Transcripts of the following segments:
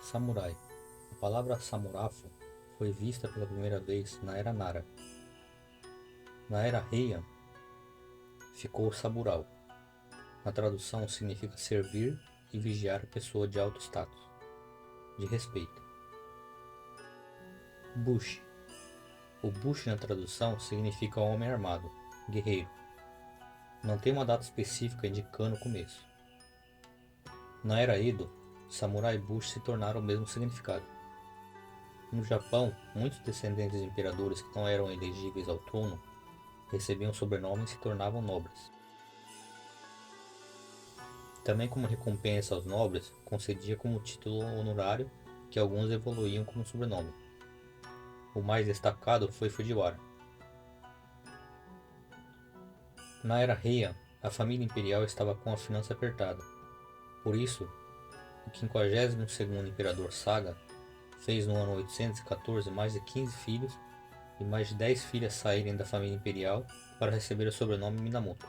Samurai. A palavra samurafu foi vista pela primeira vez na Era Nara. Na Era Heian, ficou saburao. Na tradução significa servir e vigiar a pessoa de alto status, de respeito. Bushi. O Bushi na tradução significa homem armado, guerreiro. Não tem uma data específica indicando o começo. Na Era Edo, samurai e Bushi se tornaram o mesmo significado. No Japão, muitos descendentes de imperadores que não eram elegíveis ao trono recebiam sobrenomes e se tornavam nobres. Também como recompensa aos nobres, concedia como título honorário que alguns evoluíam como sobrenome. O mais destacado foi Fujiwara. Na Era Heian, a família imperial estava com a finança apertada. Por isso, o 52º imperador Saga fez no ano 814 mais de 15 filhos e mais de 10 filhas saírem da família imperial para receber o sobrenome Minamoto.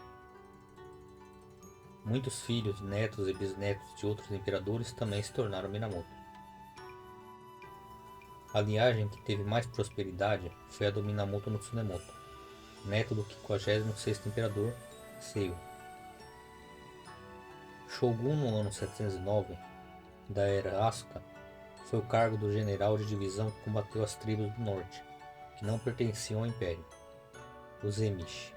Muitos filhos, netos e bisnetos de outros imperadores também se tornaram Minamoto. A linhagem que teve mais prosperidade foi a do Minamoto no Tsunemoto, neto do 56º imperador Seiwa. Shogun no ano 709, da era Asuka, foi o cargo do general de divisão que combateu as tribos do norte, que não pertenciam ao império, os Emishi.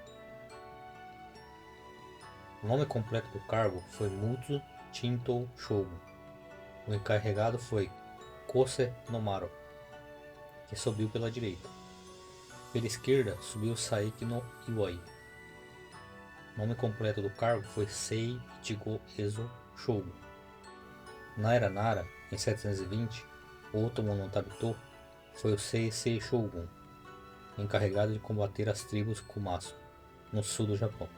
O nome completo do cargo foi Mutsu Chintou Shogun. O encarregado foi Kose no Maro, que subiu pela direita. Pela esquerda subiu Saiki no Iwai. O nome completo do cargo foi Sei Ichigo Ezo Shogun. Na Era Nara, em 720, Otomo no Tabito foi o Seisei Shogun, encarregado de combater as tribos Kumasu, no sul do Japão.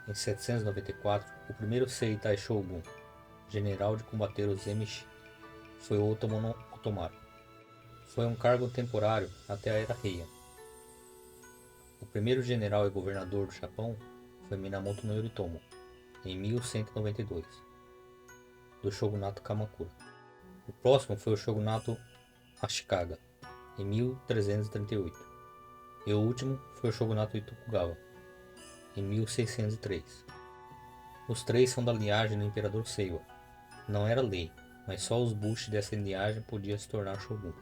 Em 794, o primeiro Seitai Shogun, general de combater os Emishi, foi Otomo no Otomaru. Foi um cargo temporário até a Era Heian. O primeiro general e governador do Japão foi Minamoto no Yoritomo, em 1192, do shogunato Kamakura. O próximo foi o shogunato Ashikaga, em 1338, e o último foi o shogunato Tokugawa, em 1603. Os três são da linhagem do imperador Seiwa. Não era lei, mas só os Bushi dessa linhagem podiam se tornar shogun.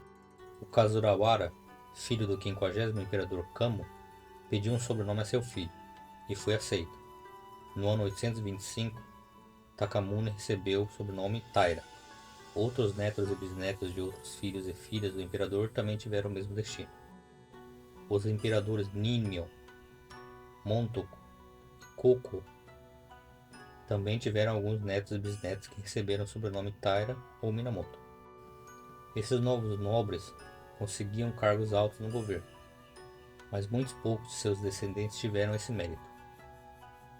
O Kazurawara, filho do 50º imperador Kamo, pediu um sobrenome a seu filho, e foi aceito. No ano 825, Takamune recebeu o sobrenome Taira. Outros netos e bisnetos de outros filhos e filhas do imperador também tiveram o mesmo destino. Os imperadores Ninmyo, Montoku e Koko também tiveram alguns netos e bisnetos que receberam o sobrenome Taira ou Minamoto. Esses novos nobres conseguiam cargos altos no governo, mas muitos poucos de seus descendentes tiveram esse mérito.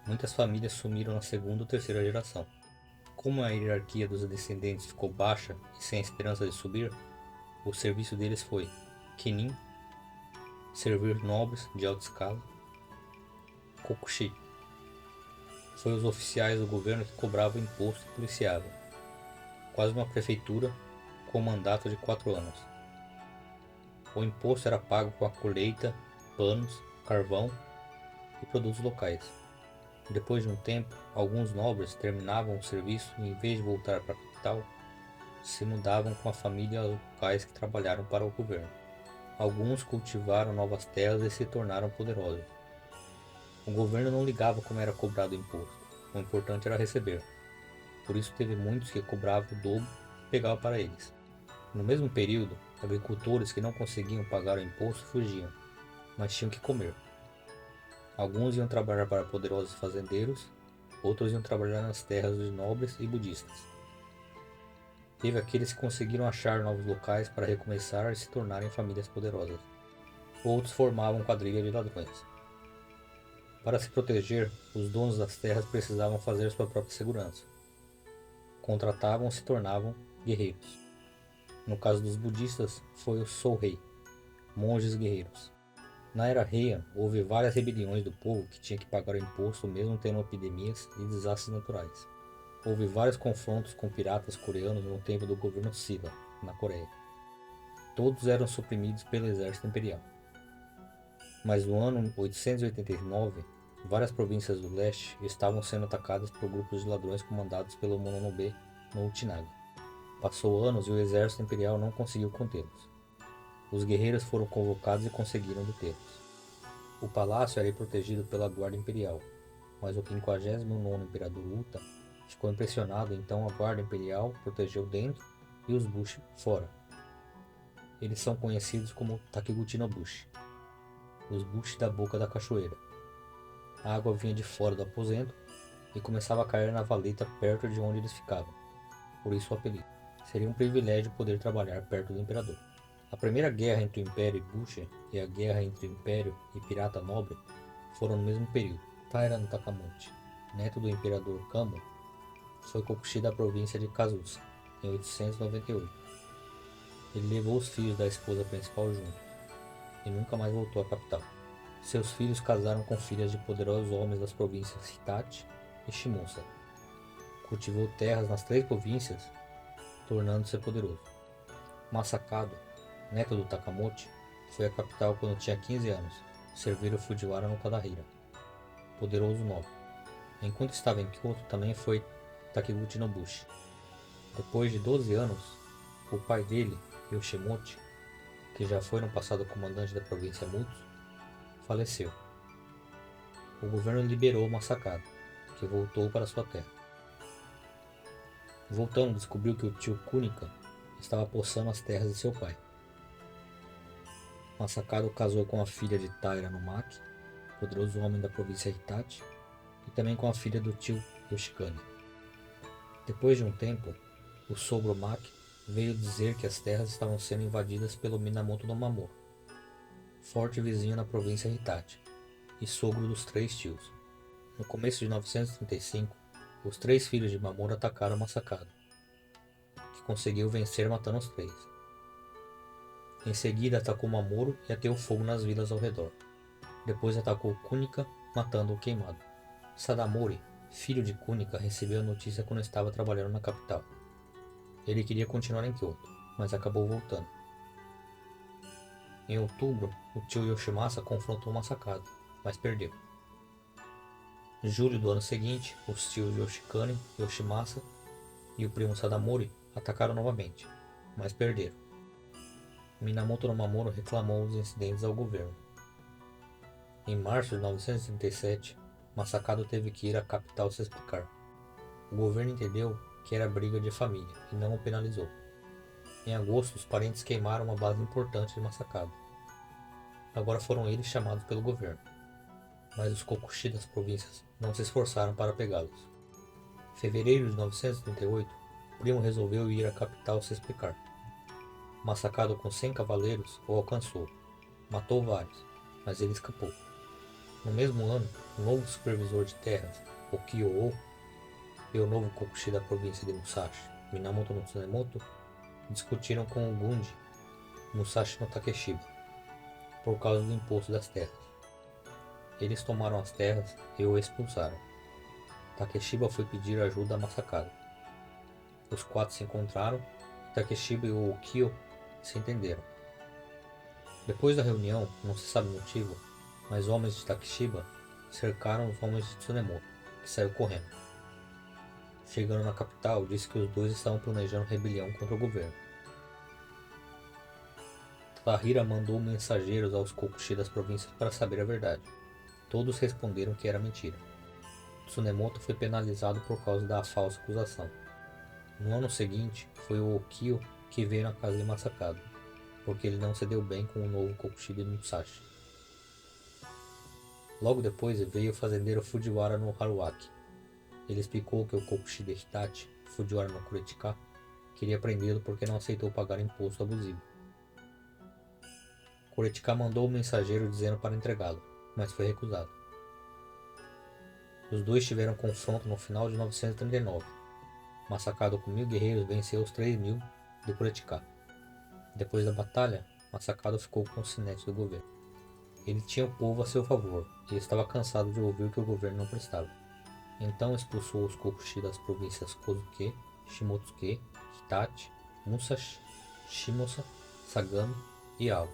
Muitas famílias sumiram na segunda ou terceira geração. Como a hierarquia dos descendentes ficou baixa e sem esperança de subir, o serviço deles foi Kenin, servir nobres de alta escala, Kokushi, foi os oficiais do governo que cobravam imposto e policiavam, quase uma prefeitura com um mandato de 4 anos. O imposto era pago com a colheita, panos, carvão e produtos locais. Depois de um tempo, alguns nobres terminavam o serviço e, em vez de voltar para a capital, se mudavam com a família aos locais que trabalharam para o governo. Alguns cultivaram novas terras e se tornaram poderosos. O governo não ligava como era cobrado o imposto, o importante era receber. Por isso teve muitos que cobravam o dobro e pegavam para eles. No mesmo período, agricultores que não conseguiam pagar o imposto fugiam, mas tinham que comer. Alguns iam trabalhar para poderosos fazendeiros, outros iam trabalhar nas terras de nobres e budistas. Teve aqueles que conseguiram achar novos locais para recomeçar e se tornarem famílias poderosas. Outros formavam quadrilha de ladrões. Para se proteger, os donos das terras precisavam fazer sua própria segurança. Contratavam ou se tornavam guerreiros. No caso dos budistas, foi o Sohei, monges guerreiros. Na Era Heian, houve várias rebeliões do povo que tinha que pagar o imposto mesmo tendo epidemias e desastres naturais. houve vários confrontos com piratas coreanos no tempo do governo Silla, na Coreia. Todos eram suprimidos pelo exército imperial. Mas no ano 889, várias províncias do leste estavam sendo atacadas por grupos de ladrões comandados pelo Mononobe no Uchinaga. Passou anos e o exército imperial não conseguiu contê-los. Os guerreiros foram convocados e conseguiram detê-los. O palácio era protegido pela guarda imperial, mas o 59º imperador Uta ficou impressionado, então a guarda imperial protegeu dentro e os Bushi fora. Eles são conhecidos como Takiguchi no Bushi, os Bushi da boca da cachoeira. A água vinha de fora do aposento e começava a cair na valeta perto de onde eles ficavam, por isso o apelido. Seria um privilégio poder trabalhar perto do imperador. A primeira guerra entre o Império e Bushi e a guerra entre o Império e Pirata Nobre foram no mesmo período. Taira no Takamochi, neto do imperador Kamo, foi Kokushi da província de Kazusa, em 898. Ele levou os filhos da esposa principal junto, e nunca mais voltou à capital. Seus filhos casaram com filhas de poderosos homens das províncias Hitachi e Shimosa. Cultivou terras nas 3 províncias, tornando-se poderoso. Masakado, neto do Takamochi, foi à capital quando tinha 15 anos, servir o Fujiwara no Tadahira, poderoso nobre. Enquanto estava em Kyoto também foi Takiguchi no Bushi. Depois de 12 anos, o pai dele, Yoshimochi, que já foi no passado comandante da província Mutsu, faleceu. O governo liberou Masakado, que voltou para sua terra. Voltando, descobriu que o tio Kunika estava possando as terras de seu pai. Masakado casou com a filha de Taira no Maki, poderoso homem da província Hitachi, e também com a filha do tio Yoshikane. Depois de um tempo, o sogro Maki veio dizer que as terras estavam sendo invadidas pelo Minamoto no Mamoru, forte vizinho na província Hitachi, e sogro dos 3 tios. No começo de 935, os 3 filhos de Mamoru atacaram Masakado, que conseguiu vencer matando os 3. Em seguida atacou Mamoru e ateou fogo nas vilas ao redor. Depois atacou Kunika, matando-o queimado. Sadamori, filho de Kunika, recebeu a notícia quando estava trabalhando na capital. Ele queria continuar em Kyoto, mas acabou voltando. Em outubro, o tio Yoshimasa confrontou Masakado, mas perdeu. Em julho do ano seguinte, os tios Yoshikane, Yoshimasa e o primo Sadamori atacaram novamente, mas perderam. Minamoto no Mamoru reclamou os incidentes ao governo. Em março de 937, Masakado teve que ir à capital se explicar. O governo entendeu que era briga de família e não o penalizou. Em agosto, os parentes queimaram uma base importante de Masakado. Agora foram eles chamados pelo governo, mas os Kokushi das províncias não se esforçaram para pegá-los. Em fevereiro de 938, o primo resolveu ir à capital se explicar. Masakado com 100 cavaleiros o alcançou, matou vários, mas ele escapou. No mesmo ano, o novo supervisor de terras, Okyo-o, e o novo Kokushi da província de Musashi, Minamoto no Tsunemoto, discutiram com o Gunji, Musashi no Takeshiba, por causa do imposto das terras. Eles tomaram as terras e o expulsaram. Takeshiba foi pedir ajuda a Masakado. Os 4 se encontraram e Takeshiba e o Okyo se entenderam. Depois da reunião, não se sabe o motivo, mas homens de Takeshiba cercaram os homens de Tsunemoto, que saiu correndo. Chegando na capital, disse que os dois estavam planejando rebelião contra o governo. Tadahira mandou mensageiros aos Kokushi das províncias para saber a verdade. Todos responderam que era mentira. Tsunemoto foi penalizado por causa da falsa acusação. No ano seguinte, foi o Okyo que veio na casa de Masakado, porque ele não se deu bem com o novo Kokushi de Musashi. Logo depois veio o fazendeiro Fujiwara no Haruaki. Ele explicou que o Kokushi de Hitachi, Fujiwara no Kuretaka, queria prendê-lo porque não aceitou pagar imposto abusivo. Kuretaka mandou o mensageiro dizendo para entregá-lo, mas foi recusado. Os dois tiveram confronto no final de 939. Masakado com 1000 guerreiros venceu os 3000 de Kuretaka. Depois da batalha, Masakado ficou com o sinete do governo. Ele tinha o povo a seu favor e estava cansado de ouvir que o governo não prestava. Então expulsou os Kokushi das províncias Kozuke, Shimotsuke, Hitachi, Musashi, Shimosa, Sagami e Awa,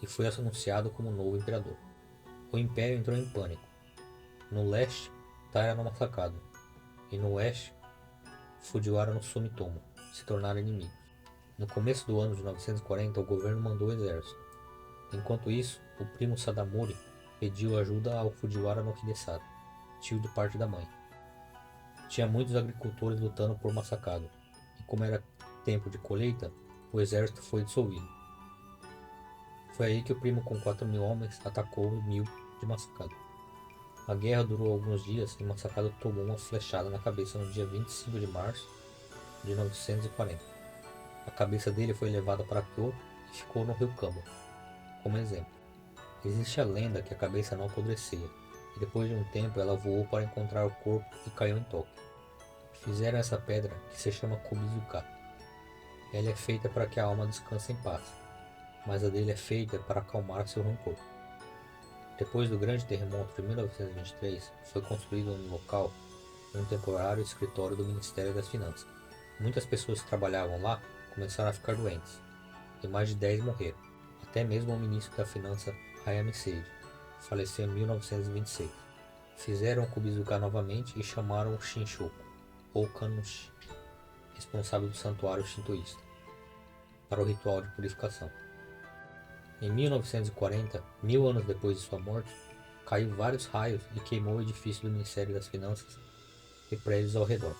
e foi anunciado como novo imperador. O império entrou em pânico. No leste, Taira no Masakado, e no oeste, Fujiwara no Sumitomo se tornaram inimigos. No começo do ano de 940, o governo mandou o exército. Enquanto isso, o primo Sadamori pediu ajuda ao Fujiwara no Hidesada, tio de parte da mãe. Tinha muitos agricultores lutando por Masakado, e como era tempo de colheita, o exército foi dissolvido. Foi aí que o primo com 4.000 homens atacou 1.000 de Masakado. A guerra durou alguns dias e Masakado tomou uma flechada na cabeça no dia 25 de março de 940. A cabeça dele foi levada para Kyoto e ficou no rio Kamo, como exemplo. Existe a lenda que a cabeça não apodrecia, e depois de um tempo ela voou para encontrar o corpo e caiu em Tóquio. Fizeram essa pedra que se chama Kobizuka. Ela é feita para que a alma descanse em paz, mas a dele é feita para acalmar seu rancor. Depois do grande terremoto de 1923, foi construído no local um temporário escritório do Ministério das Finanças. Muitas pessoas que trabalhavam lá começaram a ficar doentes, e mais de 10 morreram. Até mesmo o ministro da Finança, Hayami Seiji, faleceu em 1926. Fizeram o Kobizuka novamente e chamaram o Shinshoku, ou Kannushi, responsável do santuário shintoísta, para o ritual de purificação. Em 1940, 1000 anos depois de sua morte, caiu vários raios e queimou o edifício do Ministério das Finanças e prédios ao redor.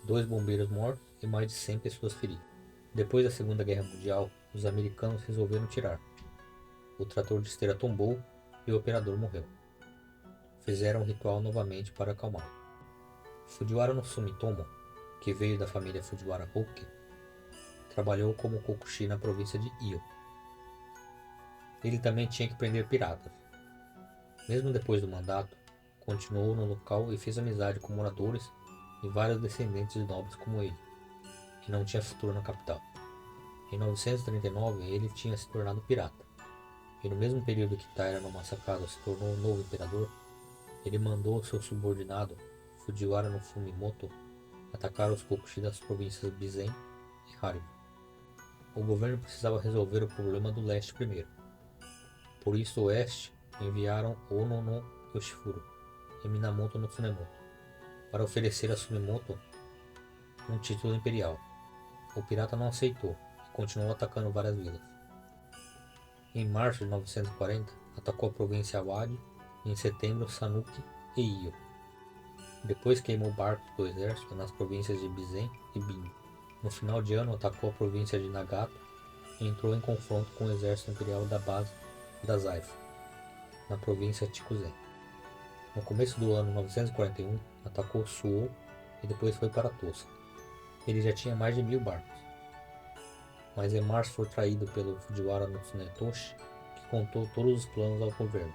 2 bombeiros mortos e mais de 100 pessoas feridas. Depois da Segunda Guerra Mundial, os americanos resolveram tirar. O trator de esteira tombou e o operador morreu. Fizeram o ritual novamente para acalmar. Fujiwara no Sumitomo, que veio da família Fujiwara Hokke, trabalhou como kokushi na província de Iyo. Ele também tinha que prender piratas. Mesmo depois do mandato, continuou no local e fez amizade com moradores e vários descendentes de nobres como ele, que não tinha futuro na capital. Em 939, ele tinha se tornado pirata, e no mesmo período que Taira no Masakado se tornou o novo imperador, ele mandou seu subordinado, Fujiwara no Fumimoto, atacar os Kokushi das províncias Bizen e Harima. O governo precisava resolver o problema do leste primeiro. Por isso o oeste enviaram Ono no Yoshifuro e Minamoto no Tsunemoto para oferecer a Sumimoto um título imperial. O pirata não aceitou e continuou atacando várias vilas. Em março de 940, atacou a província Awadi e em setembro Sanuki e Iyo. Depois queimou barcos do exército nas províncias de Bizen e Bin. No final de ano atacou a província de Nagata e entrou em confronto com o exército imperial da base da Zaifu, na província Chikuzen. No começo do ano 941, atacou Suo e depois foi para Tosa. Ele já tinha mais de 1000 barcos. Mas em março foi traído pelo Fujiwara no Tsunetoshi, que contou todos os planos ao governo.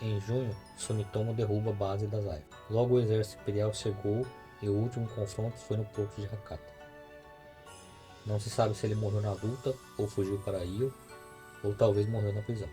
Em junho, Sumitomo derruba a base da Zaifu. Logo o exército imperial chegou e o último confronto foi no porto de Hakata. Não se sabe se ele morreu na luta ou fugiu para Iyo, ou talvez morreu na prisão.